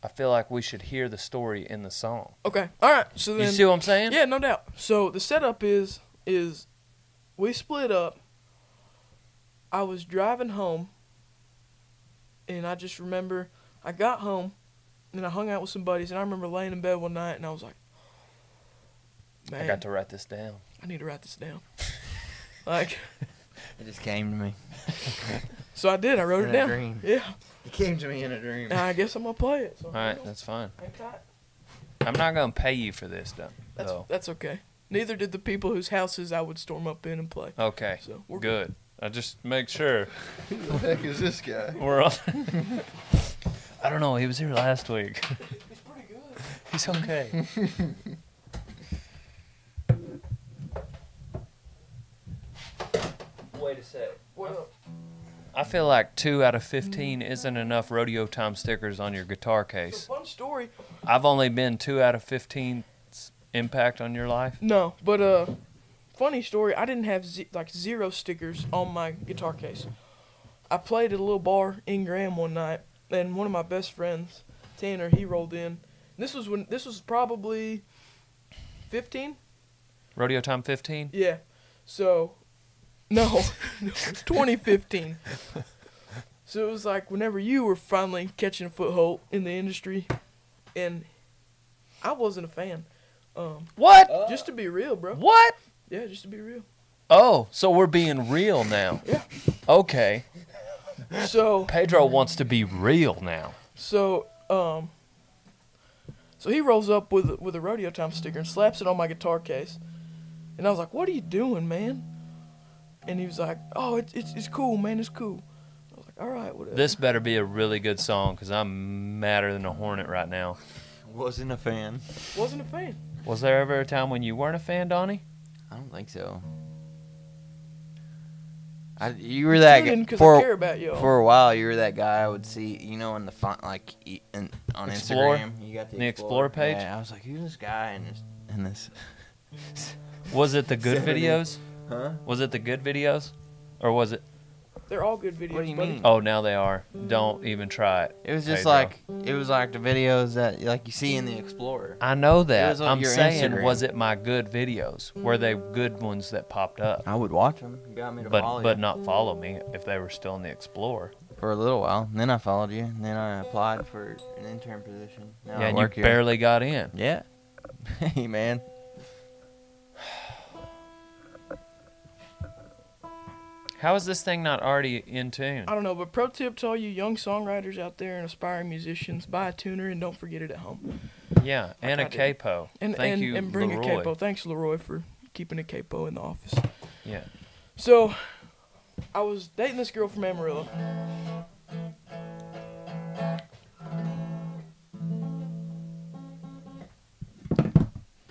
I feel like we should hear the story in the song. Okay. All right. So then, You see what I'm saying? yeah, no doubt. So the setup is we split up. I was driving home, and I just remember I got home, and I hung out with some buddies, and I remember laying in bed one night, and I was like, man, I got to write this down. I need to write this down. Like, It just came to me. so I did. I wrote In it a down. dream. Yeah. It came to me in a dream. And I guess I'm gonna play it. So All right, that's fine. hang tight. I'm not gonna pay you for this, though. That's okay. Neither did the people whose houses I would storm up in and play. Okay, So we're good. I just make sure Who the heck is this guy? we're on. I don't know. He was here last week. He's pretty good. He's okay. Wait a sec. What up? I feel like 2 out of 15 isn't enough Rodeo Time stickers on your guitar It's case. a fun story. I've only been 2 out of 15's impact on your life. No, but funny story. I didn't have 0 stickers on my guitar case. I played at a little bar in Graham one night, and one of my best friends, Tanner, he rolled in. This was probably 15. Rodeo time 15? Yeah. So, no, it was 2015. So it was like whenever you were finally catching a foothold in the industry, and I wasn't a fan. What? Just to be real, bro. What? Yeah, just to be real. Oh, so we're being real now. Yeah. Okay. So Pedro wants to be real now. So he rolls up with a Rodeo Time sticker and slaps it on my guitar case, and I was like, "What are you doing, man?" And he was like, "Oh, it's cool, man. It's cool." I was like, "All right, whatever." This better be a really good song because I'm madder than a hornet right now. Wasn't a fan. Wasn't a fan. Was there ever a time when you weren't a fan, Donnie? I don't think so. You were that guy Because I care about you. for a while. You were that guy I would see, in the font, like on Explore? Instagram. You got The Explore page? Yeah, I was like, who's this guy and this? Was it the good 70. videos? Huh? Was it the good videos? Or was it? They're all good videos. What do you buddy. mean? Oh, now they are. Don't even try it. It was just Pedro. like the videos that you see in the Explorer. I know It that. was on I'm your saying, Instagram. was it my good videos? Were they good ones that popped up? I would watch them. You got me to follow But you not follow me if they were still in the Explorer. for a little while. And then I followed you. And then I applied for an intern position. Now Yeah, I and you work here. barely got in. Yeah. Hey, man. How is this thing not already in tune? I don't know, but pro tip to all you young songwriters out there and aspiring musicians: buy a tuner and don't forget it at home. Yeah, and I a did. capo. And Thank and, you, and bring Leroy. a capo. Thanks, Leroy, for keeping a capo in the office. Yeah. So, I was dating this girl from Amarillo.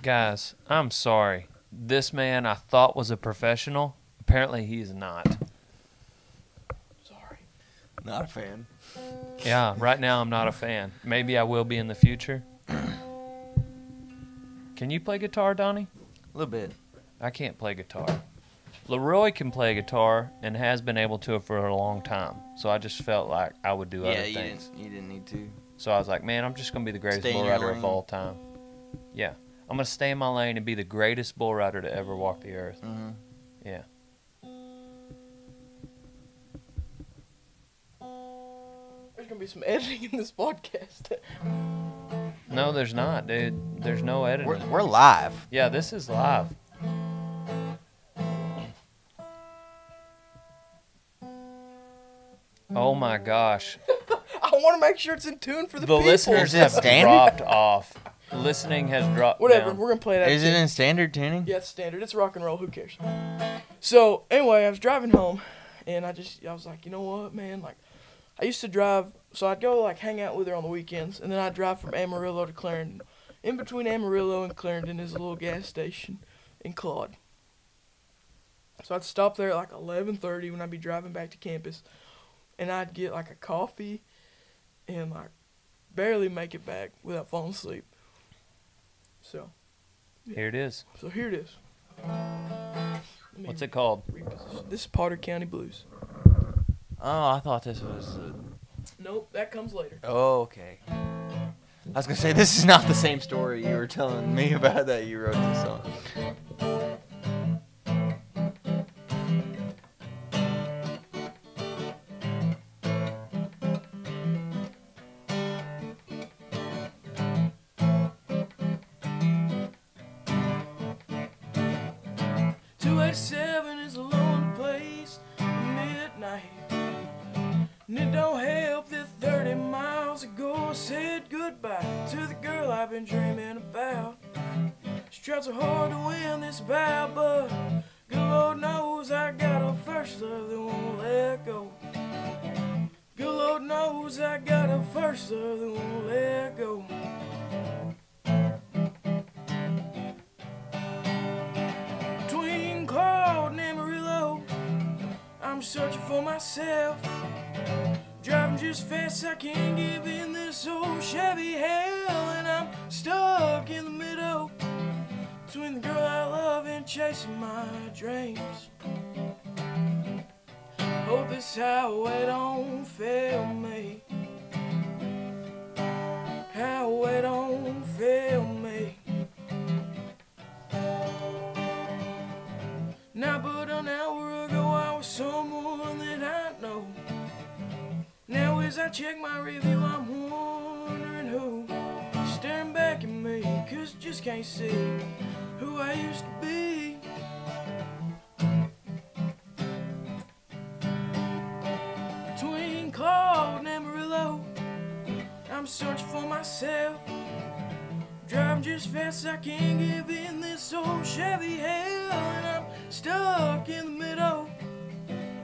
Guys, I'm sorry. This man I thought was a professional. Apparently he is not. Sorry. Not a fan. Yeah, right now I'm not a fan. Maybe I will be in the future. Can you play guitar, Donnie? A little bit. I can't play guitar. Leroy can play guitar and has been able to for a long time. So I just felt like I would do other things. You didn't need to. So I was like, man, I'm just going to be the greatest Stay in bull your rider of lane. all time. Yeah. I'm going to stay in my lane and be the greatest bull rider to ever walk the earth. Mm-hmm. Yeah. There's gonna be some editing in this podcast. No, there's not, dude. There's no editing. We're live. Yeah, this is live. Oh my gosh. I want to make sure it's in tune for the The people. listeners Is it have standard? dropped off. Listening has dropped Whatever, down. we're gonna play that. Is it in standard tuning? Yeah, it's standard. It's rock and roll. Who cares? So anyway, I was driving home, and I was like, you know what, man? Like, I used to drive, so I'd go like hang out with her on the weekends, and then I'd drive from Amarillo to Clarendon. In between Amarillo and Clarendon is a little gas station in Claude. So I'd stop there at like 11:30 when I'd be driving back to campus, and I'd get like a coffee, and like barely make it back without falling asleep. So Here it is. here it is. What's it called? Reposition. This is Potter County Blues. Oh, I thought this was. Nope, that comes later. Oh, okay. I was gonna say this is not the same story you were telling me about that you wrote this song. .287 is a lonely place at midnight, and it don't help that 30 miles ago I said goodbye to the girl I've been dreaming about. She tried so hard to win this battle, but good Lord knows I got a first love that won't let go. Good Lord knows I got a first love that won't let go. Between Claude and Amarillo, I'm searching for myself. Driving just fast, I can't give in this old Chevy hell, and I'm stuck in the middle between the girl I love and chasing my dreams. Hope this highway don't fail me. Highway don't fail me. Now but an hour ago I was someone that I know. Now as I check my review I'm wondering who staring back at me, cause just can't see who I used to be. Between Claude and Amarillo, I'm searching for myself. Driving just fast, I can't give in this old Chevy hell. And I'm stuck in the middle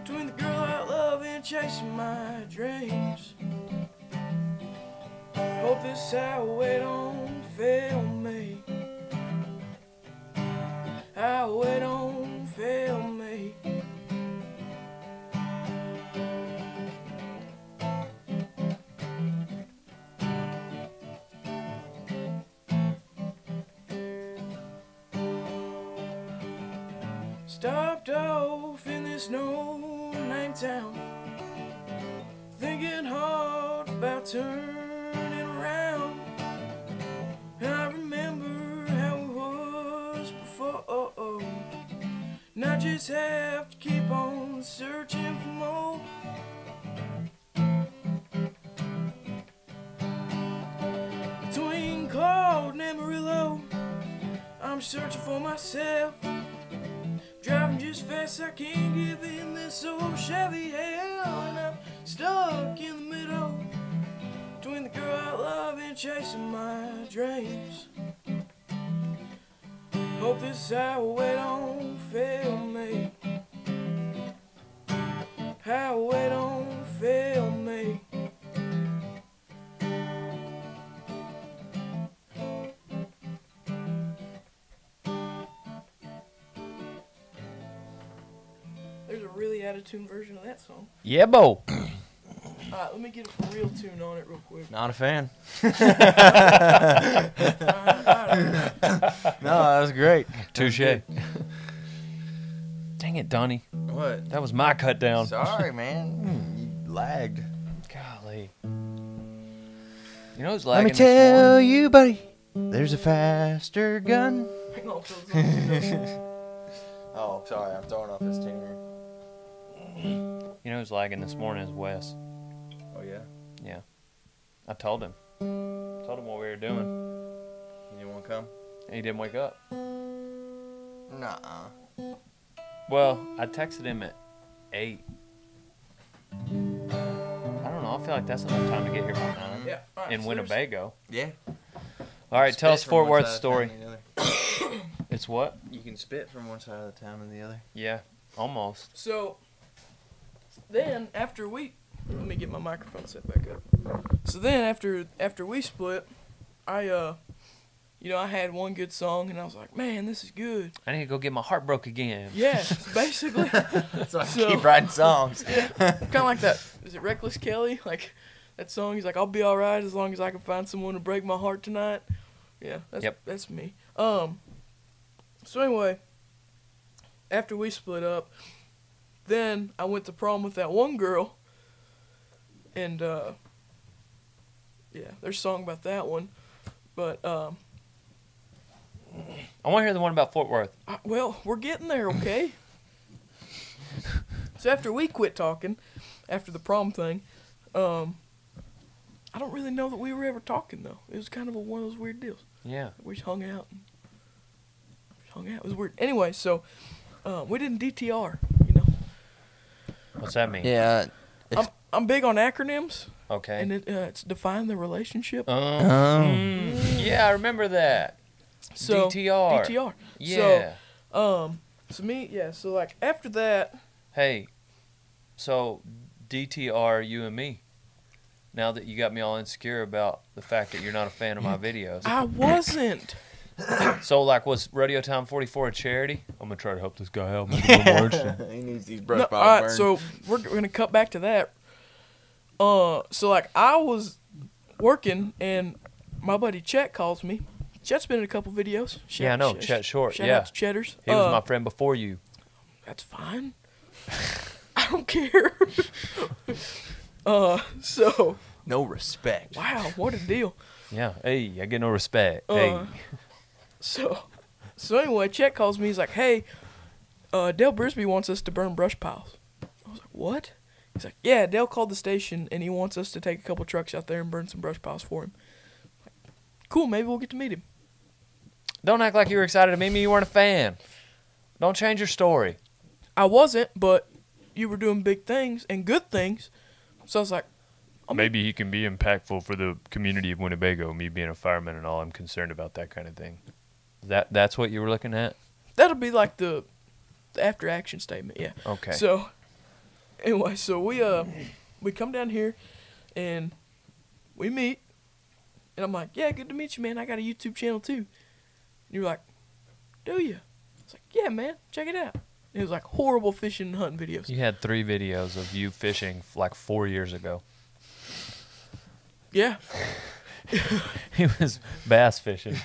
between the girl I love and chasing my dreams. Hope this highway don't fail me. Highway don't fail me. Stopped off in this no-name town, thinking hard about turning around. And I remember how it was before, and I just have to keep on searching for more. Between Claude and Amarillo, I'm searching for myself. Driving just fast, I can't give in this old Chevy hell. And I'm stuck in the middle between the girl I love and chasing my dreams. Hope this highway don't fail me. Highway don't fail me. There's a really out-of-tune version of that song. Yeah, bo. Alright, let me get a real tune on it real quick. Not a fan. Alright. No, that was great. Touche. Dang it, Donnie. What? That was my cut down. Sorry, man. You lagged. Golly. You know who's Let lagging me this tell morning? you, buddy, there's a faster gun. Hang on, fellas. Oh, sorry, I'm throwing off his tenure. You know who's lagging this morning is Wes. Oh, yeah? Yeah. I told him. Told him what we were doing. You didn't want to come? And he didn't wake up. Nuh-uh. Well, I texted him at 8. I don't know. I feel like that's enough time to get here by 9. Yeah, alright, In so Winnebago. Yeah. All right, tell us Spit Fort from one Worth side of story. town to the other. It's what? You can spit from one side of the town to the other. Yeah, almost. So, then, after we... Let me get my microphone set back up. So then, after we split, I had one good song, and I was like, man, this is good. I need to go get my heart broke again. Yeah, basically. So I So- keep writing songs. Kind of like that. Is it Reckless Kelly? Like, that song, he's like, I'll be alright as long as I can find someone to break my heart tonight. Yeah, that's me. So anyway, after we split up, then I went to prom with that one girl, and yeah, there's a song about that one, but I want to hear the one about Fort Worth. well, we're getting there, okay? So after we quit talking, after the prom thing, I don't really know that we were ever talking though. It was kind of one of those weird deals. Yeah. We just hung out. It was weird. Anyway, so we didn't DTR. You know, What's that mean? Yeah. I'm big on acronyms, Okay. and it's define the relationship. Yeah, I remember that. So DTR. DTR. Yeah. So like after that, Hey, so DTR, you and me. Now that you got me all insecure about the fact that you're not a fan of my videos. I wasn't. So, like, was Rodeo Time 44 a charity? I'm going to try to help this guy out. Make it a little more interesting. He needs these No, brush all piles right, burned. so we're gonna cut back to that. So like I was working, and my buddy Chet calls me. Chet's been in a couple videos. Yeah, I know, Chet Short, Shout yeah. out to Cheddars. He was my friend before you. That's fine. don't care. So No respect. wow, what a deal. Yeah. Hey, I get no respect. Uh, Hey. So anyway, Chet calls me. He's like, "Hey, Dale Brisby wants us to burn brush piles." I was like, "What?" He's like, "Yeah, Dale called the station and he wants us to take a couple trucks out there and burn some brush piles for him." Like, cool, maybe we'll get to meet him. Don't act like you were excited to meet me. You weren't a fan. Don't change your story. I wasn't, but you were doing big things and good things. So I was like, Maybe he can be impactful for the community of Winnebago. Me being a fireman and all, I'm concerned about that kind of thing. That's what you were looking at? that'll be like the after action statement, yeah. Okay. So anyway, so we come down here and we meet, and I'm like, "Yeah, good to meet you, man. I got a YouTube channel too." And you're like, "Do you?" I was like, "Yeah, man, check it out." It was like horrible fishing and hunting videos. You had 3 videos of you fishing like 4 years ago. Yeah, He was bass fishing.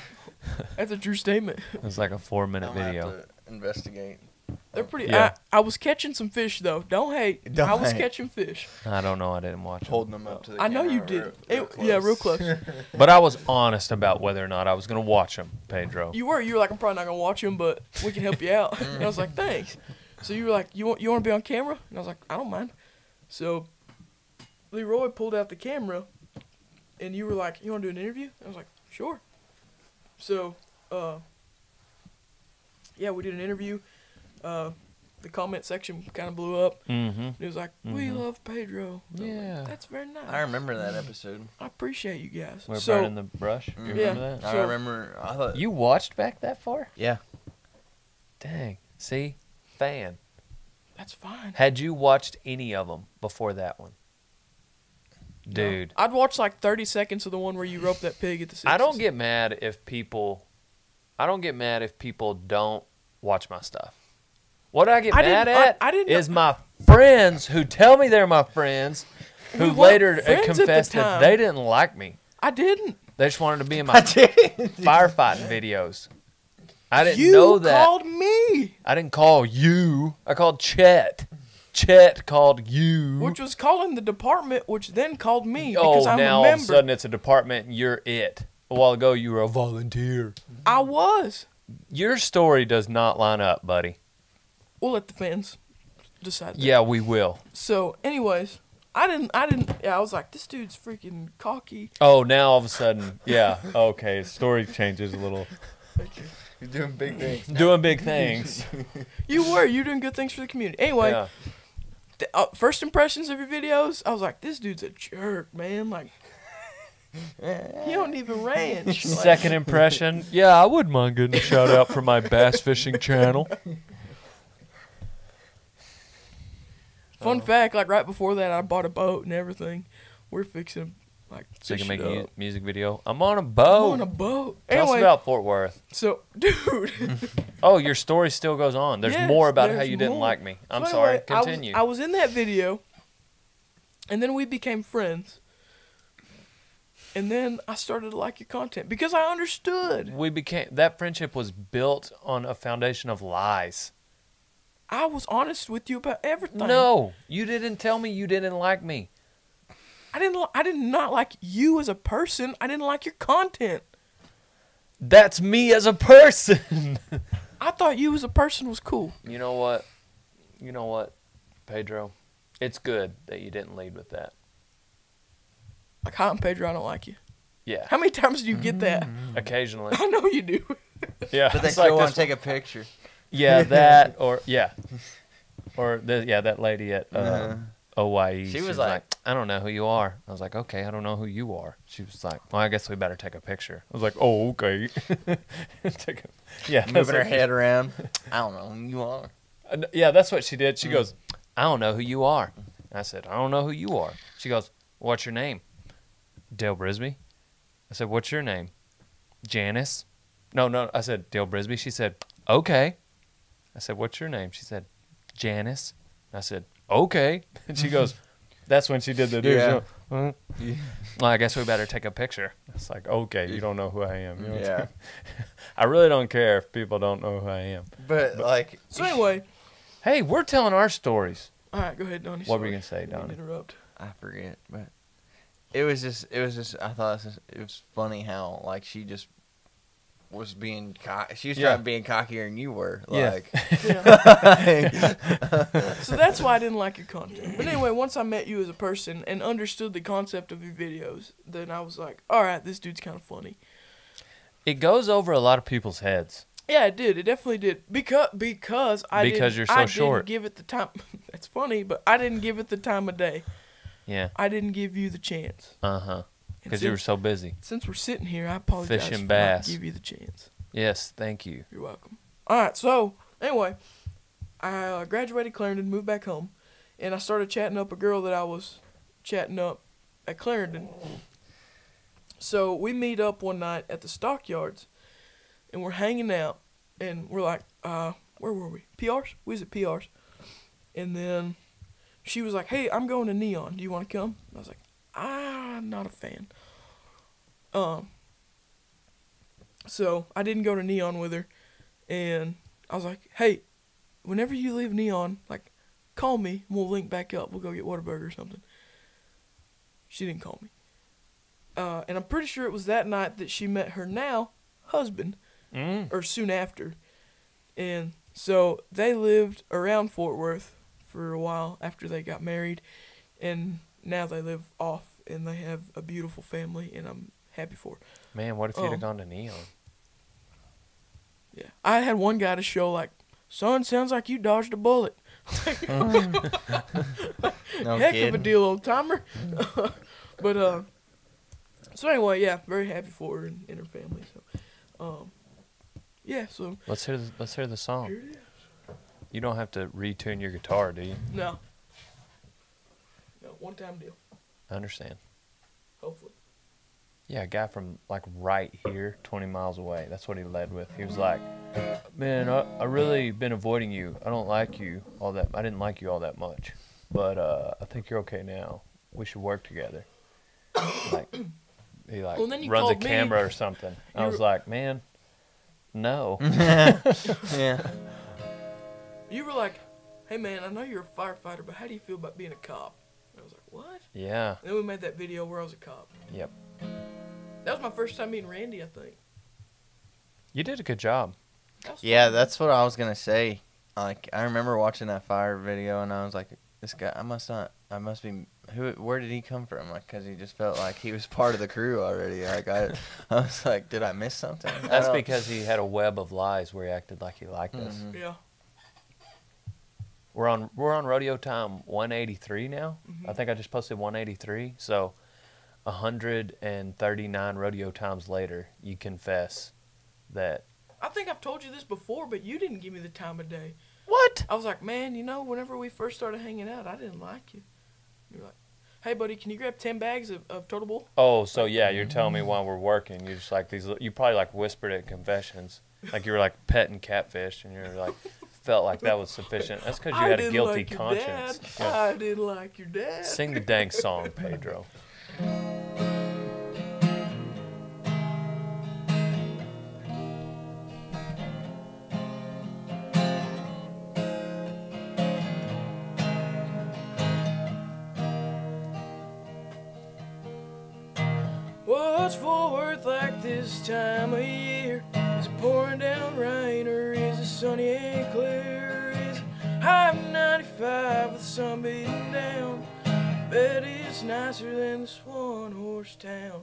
that's a true statement. It was like a 4-minute I'm gonna video. have to investigate. They're pretty. Yeah. I was catching some fish though. Don't hate. Don't I was hate. catching fish. I don't know. I didn't watch it. Holding them up to the I know you camera did. Yeah, real close. But I was honest about whether or not I was going to watch them, Pedro. You were like, "I'm probably not gonna watch him, but we can help you out." And I was like, "Thanks." So you were like, "You want to be on camera?" And I was like, "I don't mind." So Leroy pulled out the camera, and you were like, "You want to do an interview?" I was like, "Sure." So yeah, we did an interview. The comment section kind of blew up. Mm-hmm. It was like, "We love Pedro." And I was like, Yeah. that's very nice. I remember that episode. I appreciate you guys. We're so burning the brush. You Mhm. Yeah. remember that? I So- remember. I thought. You watched back that far? Yeah. Dang. See? Fan. that's fine. Had you watched any of them before that one? No. Dude. I'd watch like 30 seconds of the one where you rope that pig at the. I don't Sixes. get mad if people don't watch my stuff. What I get I mad didn't- at I didn't- is my friends who tell me they're my friends, who We weren't later friends at the confessed that time. they didn't like me. I didn't. They just wanted to be in my firefighting videos. I didn't You know that. called me, I didn't call you. I called Chet. Chet called you. which was calling the department, which then called me Oh, because I'm now a all of a member. sudden it's a department and you're it. A while ago you were a volunteer. I was. Your story does not line up, buddy. We'll let the fans decide. That. Yeah, we will. So, anyways, I didn't. Yeah, I was like, this dude's freaking cocky. Oh, now all of a sudden, yeah, okay, story changes a little. He's doing big things. Doing big things. You're doing good things for the community. Anyway, Yeah. First impressions of your videos, I was like, this dude's a jerk, man. Like, you don't even ranch. Like, Second impression, yeah, I wouldn't mind getting a shout out for my bass fishing channel. fun fact, like right before that, I bought a boat and everything. We're fixing like So you can fish make it a up. music video. I'm on a I'm boat. on a boat. Tell us Anyway, about Fort Worth. so dude. Oh, your story still goes on. There's Yes, more about how there's you didn't more. like me. I'm So sorry. anyway, Continue. I was in that video, and then we became friends. And then I started to like your content because I understood. That friendship was built on a foundation of lies. I was honest with you about everything. No, you didn't tell me you didn't like me. I did not like you as a person. I didn't like your content. That's me as a person. I thought you as a person was cool. You know what? Pedro? It's good that you didn't lead with that. Like, hi, I'm Pedro. I don't like you. Yeah. How many times do you get that? Occasionally. I know you do. Yeah. But they it's like still want this- to take a picture. Yeah, that or yeah. Or that lady at OYE. She was like, I don't know who you are. I was like, okay, I don't know who you are. She was like, well, I guess we better take a picture. I was like, oh, okay. Yeah. that's moving her what- head around. I don't know who you are. Yeah, that's what she did. She goes, I don't know who you are. And I said, I don't know who you are. She goes, what's your name? Dale Brisby. I said, what's your name? Janice. No, I said, Dale Brisby. She said, okay. I said, what's your name? She said, Janice. I said, okay. And she goes, that's when she did the dude. Yeah. Well, I guess we better take a picture. It's like, okay, you don't know who I am. You know what I'm Yeah. saying? I really don't care if people don't know who I am. But like, So anyway, Hey, we're telling our stories. All right, go ahead, Donnie. What were you Sorry. gonna say, Donnie? Interrupt. I forget, but it was just. I thought it was funny how like she just was being she was trying to be cockier than you were. Yeah. Like, So that's why I didn't like your content. But anyway, once I met you as a person and understood the concept of your videos, then I was like, all right, this dude's kind of funny. It goes over a lot of people's heads. Yeah, it did. It definitely did. Because I Because you're so short. didn't give it the time. That's funny, but I didn't give it the time of day. Yeah. I didn't give you the chance. Because And you were since- so busy. Since we're sitting here, I apologize Fishing for bass. not give you the chance. Yes, thank you. You're welcome. All right, so anyway, I graduated Clarendon, moved back home, and I started chatting up a girl that I was chatting up at Clarendon. So we meet up one night at the stockyards, and we're hanging out, and we're like, where were we? PRs? We was at PRs. And then she was like, hey, I'm going to Neon. Do you want to come? And I was like, I'm not a fan. So I didn't go to Neon with her, and I was like, hey, whenever you leave Neon, like, call me, and we'll link back up. We'll go get Whataburger or something. She didn't call me. And I'm pretty sure it was that night that she met her now husband, or soon after. And so they lived around Fort Worth for a while after they got married, and now they live off, and they have a beautiful family, and I'm happy for her. Man, what if you'd have gone to Neon? Yeah. I had one guy to show, like, son, sounds like you dodged a bullet. no Heck kidding. of a deal, old timer. But, so anyway, yeah, very happy for her and her family. So, yeah, so. Let's hear the song. Here it is. You don't have to retune your guitar, do you? No. No, one-time deal, I understand. hopefully. Yeah, a guy from like right here, 20 miles away. That's what he led with. He was like, man, I really been avoiding you. I don't like you all that. I didn't like you all that much. But I think you're okay now. We should work together. Like, he like Well, then you runs a called me. camera or something. I was like, man, no. Yeah. You were like, hey, man, I know you're a firefighter, but how do you feel about being a cop? And I was like, what? Yeah. And then we made that video where I was a cop. Yep. That was my first time meeting Randy, I think. You did a good job. That was Yeah, fun. that's what I was gonna say. Like, I remember watching that fire video, and I was like, this guy, I must be. Where did he come from? Like, cause he just felt like he was part of the crew already. Like, I was like, did I miss something? I That's don't- because he had a web of lies where he acted like he liked us. Mhm. Yeah. We're on rodeo time 183 now. Mhm. I think I just posted 183. So 139 rodeo times later, you confess that. I think I've told you this before, but you didn't give me the time of day. What? I was like, man, you know, whenever we first started hanging out, I didn't like you. You were like, hey, buddy, can you grab 10 bags of Total Bull? Oh, so yeah, you're telling me while we're working, you're just like these. You probably like whispered at confessions, like you were like petting catfish, and you're like felt like that was sufficient. That's because you I had a didn't guilty like your conscience. Dad. Yeah. I didn't like your dad. Sing the dang song, Pedro. What's Fort Worth like this time of year? Is it pouring down rain or is it sunny and clear? Is it high 95 with the sun beating down? Bet it's nicer than this one-horse town.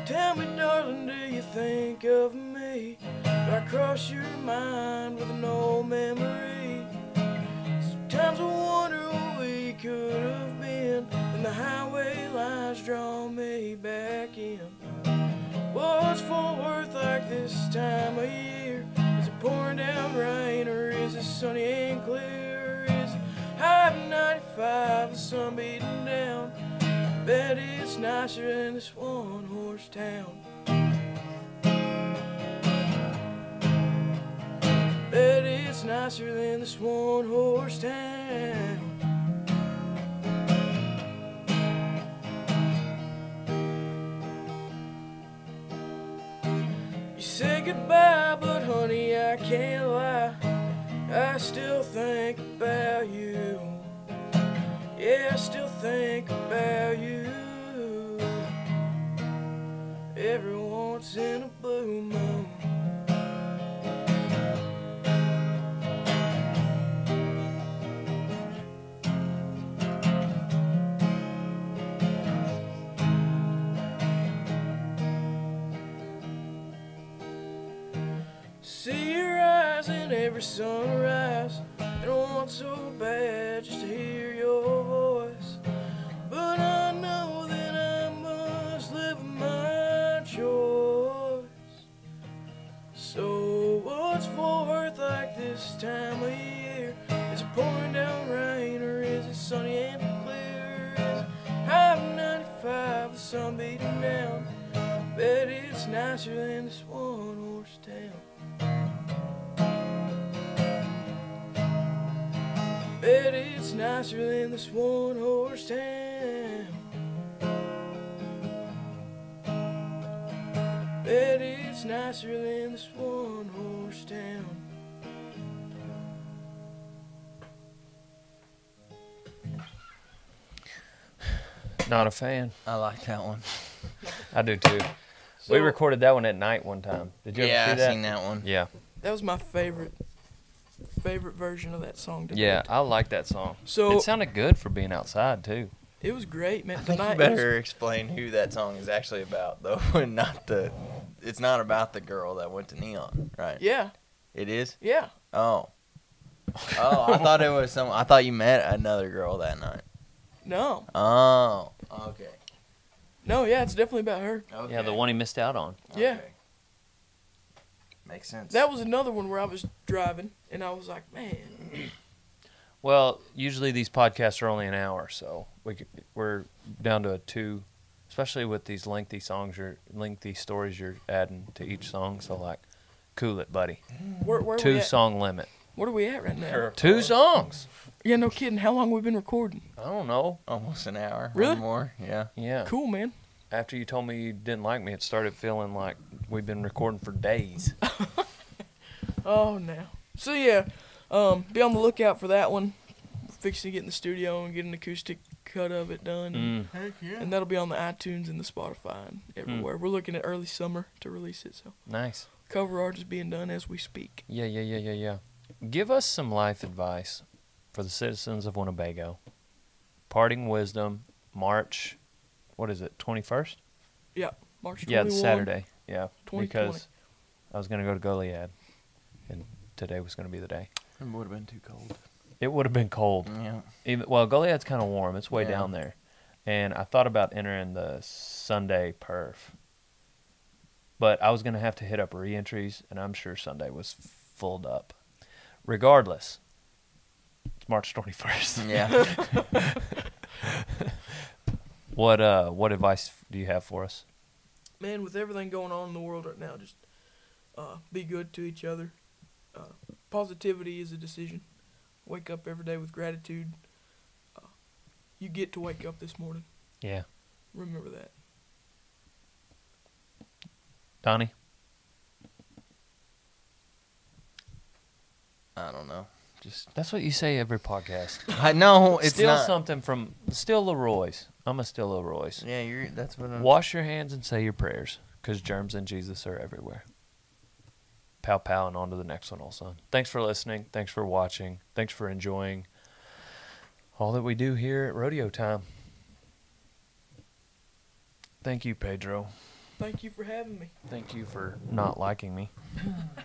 Tell me, darling, do you think of me? Do I cross your mind with an old memory? Sometimes I wonder what we could have been when the highway lines draw me back in. What's Fort Worth like this time of year? Is it pouring down rain or is it sunny and clear? Is it high 95, the sun beating down? Bet it's nicer than this one-horse town. Bet it's nicer than this one-horse town. You say goodbye, but honey, I can't lie. I still think about you. Yeah, I still think about you every once in a blue moon. See your eyes in every sunrise, and I want so bad just to hear your voice. But I know that I must live my choice. So what's forth like this time of year? Is it pouring down rain or is it sunny and clear? Is it high 95, the sun beating down? Bet it's nicer than this one-horse town. Bet it's nicer than this one-horse town. Bet it's nicer than this one-horse town. Not a fan. I like that one. I do too. So, We recorded that one at night one time. Did you Yeah, ever I see that? seen that one. Yeah. that was my favorite version of that song. to Yeah, date. I like that song. So It sounded good for being outside too. it was great, man. I think you Tonight it was- better explain who that song is actually about, though, and not the. It's not about the girl that went to Neon, right? yeah, It is. yeah. Oh. Oh, I thought it was some. I thought you met another girl that night. No, Oh. Okay. no, yeah, it's definitely about her. Okay. Yeah, the one he missed out on. Yeah. Okay. Makes sense. That was another one where I was driving and I was like, man, Well, usually these podcasts are only an hour, so we're down to a 2, especially with these lengthy stories you're adding to each song. So like, cool it, buddy. where we 2 at? song limit. What are we at right now? 2 songs. Yeah, no kidding. How long we been recording? I don't know. Almost an hour. Really? Or more. Yeah. Yeah. Cool, man. After you told me you didn't like me, it started feeling like we've been recording for days. Oh, now. So yeah, be on the lookout for that one. We're fixing to get in the studio and get an acoustic cut of it done, Mm. Heck yeah. and that'll be on the iTunes and the Spotify and everywhere. We're looking at early summer to release it. So Nice. cover art is being done as we speak. Yeah. Give us some life advice for the citizens of Winnebago. Parting wisdom, March, what is it, 21st? March 21. Yeah, it's Saturday. Yeah, 2020. because I was going to go to Goliad, and today was going to be the day. It would have been too cold. It would have been cold. Yeah. Well, Goliad's kind of warm. It's way Yeah. down there. And I thought about entering the Sunday perf. But I was going to have to hit up re-entries, and I'm sure Sunday was filled up. Regardless, it's March 21st. Yeah. What advice do you have for us? Man, with everything going on in the world right now, just be good to each other. Positivity is a decision. Wake up every day with gratitude. You get to wake up this morning. Yeah. Remember that. Donnie? I don't know. Just. That's what you say every podcast. I know it's Steal not. something from... Steal Leroy's. I'm going to steal Leroy's. Yeah, that's what I'm. Wash your hands and say your prayers, because germs and Jesus are everywhere. Pow pow, and on to the next one, old son. Thanks for listening. Thanks for watching. Thanks for enjoying all that we do here at Rodeo Time. Thank you, Pedro. Thank you for having me. Thank you for not liking me.